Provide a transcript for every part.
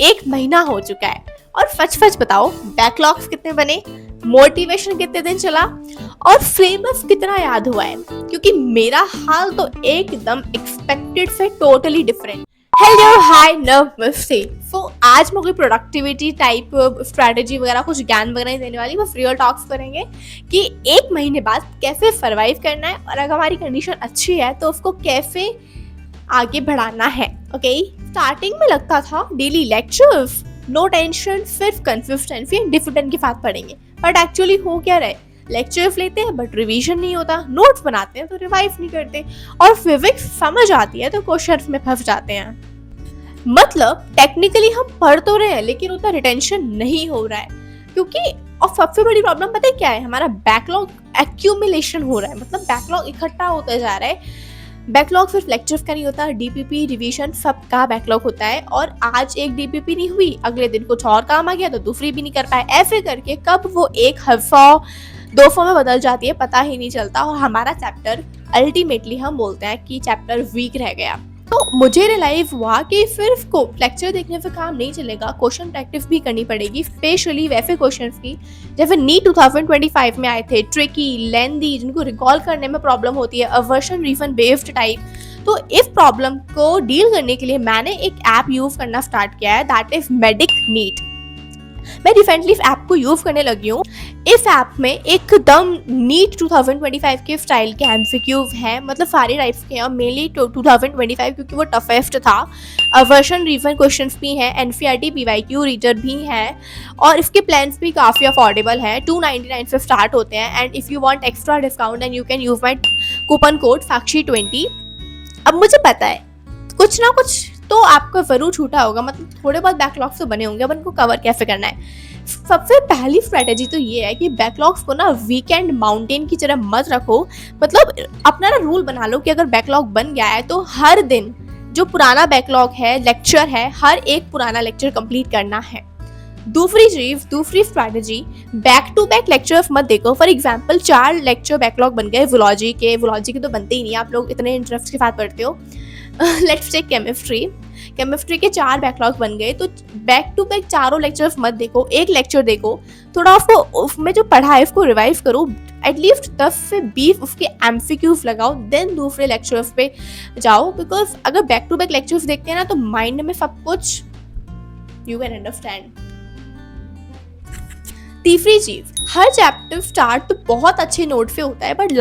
1 महीना हो चुका है और सच बताओ बैकलॉग्स कितने बने, मोटिवेशन कितने दिन चला और फ्रेमवर्क कितना याद हुआ है, क्योंकि मेरा हाल तो एकदम एक्सपेक्टेड से टोटली डिफरेंट। हेलो हाय नमस्ते। सो आज मैं कोई प्रोडक्टिविटी टाइप स्ट्रैटेजी वगैरह कुछ ज्ञान वगैरह नहीं देने वाली, बस रियल टॉक्स करेंगे कि 1 महीने बाद कैसे सर्वाइव करना है और अगर हमारी कंडीशन अच्छी है तो उसको कैसे आगे बढ़ाना है। ओके, स्टार्टिंग में लगता था डेली लेक्चर्स, नो टेंशन, सिर्फ कंसिस्टेंसी एंड डिसिप्लिन के साथ पढ़ेंगे, बट एक्चुअली हो क्या रहा है, लेक्चर्स लेते हैं बट रिवीजन नहीं होता, नोट्स बनाते हैं तो रिवाइज नहीं करते, और फिजिक्स समझ आती है तो क्वेश्चंस में फंस जाते हैं। मतलब टेक्निकली हम पढ़ तो रहे हैं लेकिन उतना रिटेंशन नहीं हो रहा है, क्योंकि और सबसे बड़ी प्रॉब्लम पता है क्या है, हमारा बैकलॉग एक्यूमुलेशन हो रहा है। मतलब बैकलॉग इकट्ठा होता जा रहा है। बैकलॉग सिर्फ लेक्चर्स का नहीं होता, डीपीपी रिवीजन सबका बैकलॉग होता है, और आज एक डीपीपी नहीं हुई, अगले दिन कुछ और काम आ गया तो दूसरी भी नहीं कर पाए, ऐसे करके कब वो एक हफ्ता 200 में बदल जाती है पता ही नहीं चलता, और हमारा चैप्टर अल्टीमेटली हम बोलते हैं कि चैप्टर वीक रह गया। तो मुझे रियलाइज हुआ कि सिर्फ को लेक्चर देखने से काम नहीं चलेगा, क्वेश्चन प्रैक्टिस भी करनी पड़ेगी, स्पेशली वैसे क्वेश्चंस की जैसे नीट 2025 में आए थे, ट्रिकी, लेंदी, जिनको रिकॉल करने में प्रॉब्लम होती है, अवर्शन रीफंड बेस्ड टाइप। तो इस प्रॉब्लम को डील करने के लिए मैंने एक ऐप यूज करना स्टार्ट किया है, दैट इज मेडिक नीट। मैं रिसेंटली इस ऐप को यूज करने लगी हूँ। इस ऐप में एकदम नीट 2025 के स्टाइल के एमसीक्यूज हैं, मतलब सारे टाइप्स के हैं, मेनली 2025 क्योंकि वो टफेस्ट था। वर्शन रीजन क्वेश्चंस भी हैं, एनसीईआरटी पीवाईक्यू रीडर भी हैं, और इसके प्लान्स भी काफ़ी अफोर्डेबल हैं, 299 से स्टार्ट होते हैं, and if you want extra discount and you can use my coupon code साक्षी20। अब मुझे पता है कुछ ना कुछ तो आपको जरूर छूटा होगा, मतलब थोड़े बहुत बैकलॉग्स तो बने होंगे, अब उनको कवर कैसे करना है। सबसे पहली स्ट्रेटेजी तो ये है कि बैकलॉग्स को ना वीकेंड माउंटेन की तरह मत रखो। मतलब अपना ना रूल बना लो कि अगर बैकलॉग बन गया है तो हर दिन जो पुराना बैकलॉग है, लेक्चर है, हर एक पुराना लेक्चर कंप्लीट करना है। दूसरी strategy, back to back lectures मत देखो। फॉर एग्जांपल 4 लेक्चर बैकलॉग बन गए जूलॉजी के तो बनते ही नहीं, आप लोग इतने इंटरेस्ट के साथ पढ़ते हो। लेट्स टेक केमिस्ट्री के 4 बैकलॉग बन गए, तो बैक टू बैक चारों लेक्चर्स मत देखो, एक लेक्चर देखो, थोड़ा उसको उसमें जो पढ़ा है उसको रिवाइज करो, एटलीस्ट 10 से 20 उसके एमसीक्यूज लगाओ, देन दूसरे लेक्चर्स पे जाओ। बिकॉज अगर बैक टू बैक लेक्चर्स देखते हैं ना तो माइंड में सब कुछ यू कैन अंडरस्टैंड। तीसरी चीज, हर चैप्टर स्टार्ट तो बहुत अच्छे नोट से होता है, बट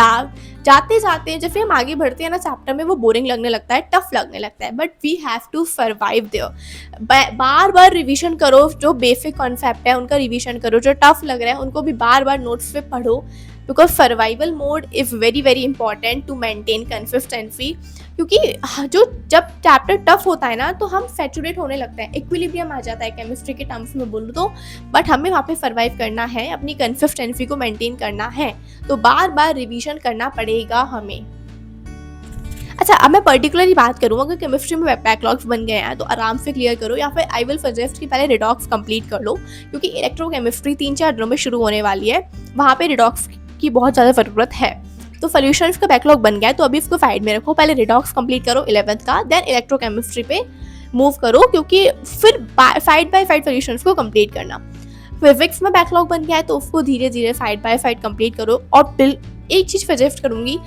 जाते जाते जैसे हम आगे बढ़ते हैं ना चैप्टर में, वो बोरिंग लगने लगता है, टफ लगने लगता है, but we have to survive there. बार बार रिवीजन करो, जो बेसिक कॉन्सेप्ट है उनका रिवीजन करो, जो टफ लग रहा है उनको भी बार बार नोट्स पे पढ़ो, because survival mode is very very important to maintain consistency. क्योंकि जब चैप्टर टफ होता है ना तो हम सैचुरेट होने लगता है, इक्विलिब्रियम आ जाता है केमिस्ट्री के टर्म्स में बोलूँ तो, बट हमें वहाँ पे सर्वाइव करना है, अपनी कंसिस्टेंसी को मेंटेन करना है, तो बार बार रिवीजन करना पड़ेगा हमें। अच्छा, अब मैं पर्टिकुलरली बात करूँ, अगर केमिस्ट्री में बैकलॉग्स बन गए हैं तो आराम से क्लियर करो, या फिर आई विल सजेस्ट कि पहले रिडॉक्स कंप्लीट कर लो, क्योंकि इलेक्ट्रोकेमिस्ट्री 3-4 दिनों में शुरू होने वाली है, वहाँ पे रिडॉक्स की बहुत ज़्यादा ज़रूरत है। तो सॉल्यूशंस का बैकलॉग बन गया है तो अभी इसको साइड में रखो, पहले रिडॉक्स कंप्लीट करो 11th का, देन इलेक्ट्रोकेमिस्ट्री पे मूव करो, क्योंकि फिर साइड बाय साइड सॉल्यूशंस को कंप्लीट करना। फिजिक्स में बैकलॉग बन गया है तो उसको धीरे धीरे साइड बाय साइड कंप्लीट करो, और एक चीज़ सजेस्ट करूँगी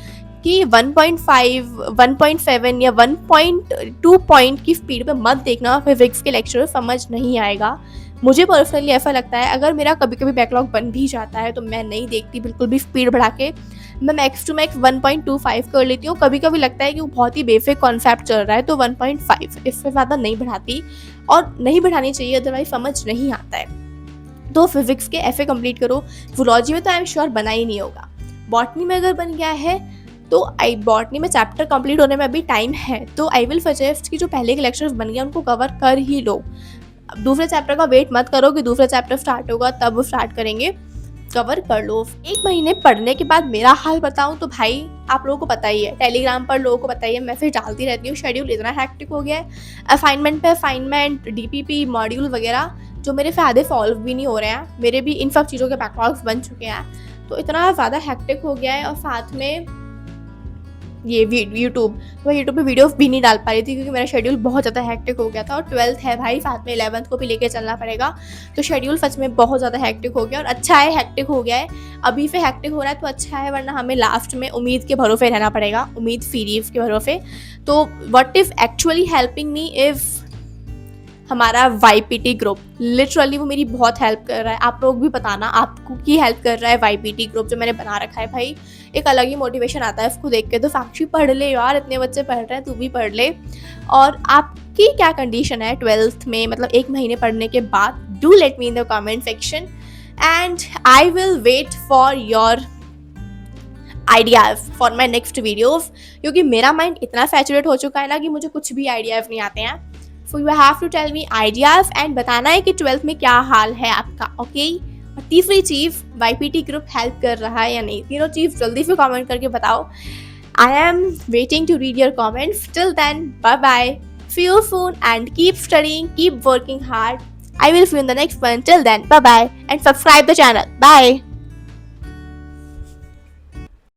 कि 1.5, 1.7 या 1.2 पॉइंट की स्पीड पे मत देखना, फिजिक्स के लेक्चर समझ नहीं आएगा। मुझे पर्सनली ऐसा लगता है, अगर मेरा कभी कभी बैकलॉग बन भी जाता है तो मैं नहीं देखती बिल्कुल भी स्पीड बढ़ा के, मैं मैक्स टू मैक्स 1.25 कर लेती हूँ। कभी कभी लगता है कि वो बहुत ही बेसिक कॉन्सेप्ट चल रहा है तो 1.5, इससे ज़्यादा नहीं बढ़ाती, और नहीं बढ़ानी चाहिए, अदरवाइज समझ नहीं आता है। तो फिजिक्स के ऐसे कंप्लीट करो। जूलॉजी में तो आई एम श्योर बना ही नहीं होगा। बॉटनी में अगर बन गया है तो बॉटनी में चैप्टर कंप्लीट होने में अभी टाइम है, तो आई विल सजेस्ट कि जो पहले के लेक्चर्स बन गए उनको कवर कर ही लो। अब दूसरे चैप्टर का वेट मत करो कि दूसरा चैप्टर स्टार्ट होगा तब वो स्टार्ट करेंगे, कवर कर लो। 1 महीने पढ़ने के बाद मेरा हाल बताऊं तो भाई आप लोगों को पता ही है, टेलीग्राम पर लोगों को पता ही है, मैसेज डालती रहती हूँ, शेड्यूल इतना हैक्टिक हो गया है, असाइनमेंट पे असाइनमेंट, डीपीपी, मॉड्यूल वगैरह जो मेरे फायदे सॉल्व भी नहीं हो रहे हैं, मेरे भी इन सब चीज़ों के बैकलॉग्स बन चुके हैं, तो इतना ज़्यादा हैक्टिक हो गया है। और साथ में ये यूट्यूब, तो मैं यूट्यूब पे वीडियो भी नहीं डाल पा रही थी क्योंकि मेरा शेड्यूल बहुत ज़्यादा हेक्टिक हो गया था, और 12th है भाई, साथ में 11th को भी लेके चलना पड़ेगा, तो शेड्यूल सच में बहुत ज़्यादा हेक्टिक हो गया। और अच्छा है हेक्टिक हो गया है, अभी से हेक्टिक हो रहा है तो अच्छा है, वरना हमें लास्ट में उम्मीद के भरोसे रहना पड़ेगा, उम्मीद फीरीफ के भरोसे। तो what if actually helping me if हमारा YPT ग्रुप, लिटरली वो मेरी बहुत हेल्प कर रहा है। आप लोग भी बताना आपको की हेल्प कर रहा है YPT ग्रुप जो मैंने बना रखा है। भाई एक अलग ही मोटिवेशन आता है उसको देख के, तो साक्षी पढ़ ले यार, इतने बच्चे पढ़ रहे हैं, तू भी पढ़ ले। और आपकी क्या कंडीशन है 12th में, मतलब 1 महीने पढ़ने के बाद, do let me in the comment section and I will wait for your ideas for my next videos, क्योंकि मेरा माइंड इतना सैचुरेट हो चुका है ना कि मुझे कुछ भी आइडियाज़ नहीं आते हैं। So you have to tell me ideas and बताना है कि 12th में क्या हाल है आपका, ओके। और तीसरी चीज़, YPT ग्रुप हेल्प कर रहा है या नहीं, तीनों चीज़ जल्दी से कमेंट करके बताओ। I am waiting to read your comments. Till then, bye bye, see you soon and keep studying, keep working hard. I will see you in the next one. Till then, bye bye and subscribe the channel. Bye.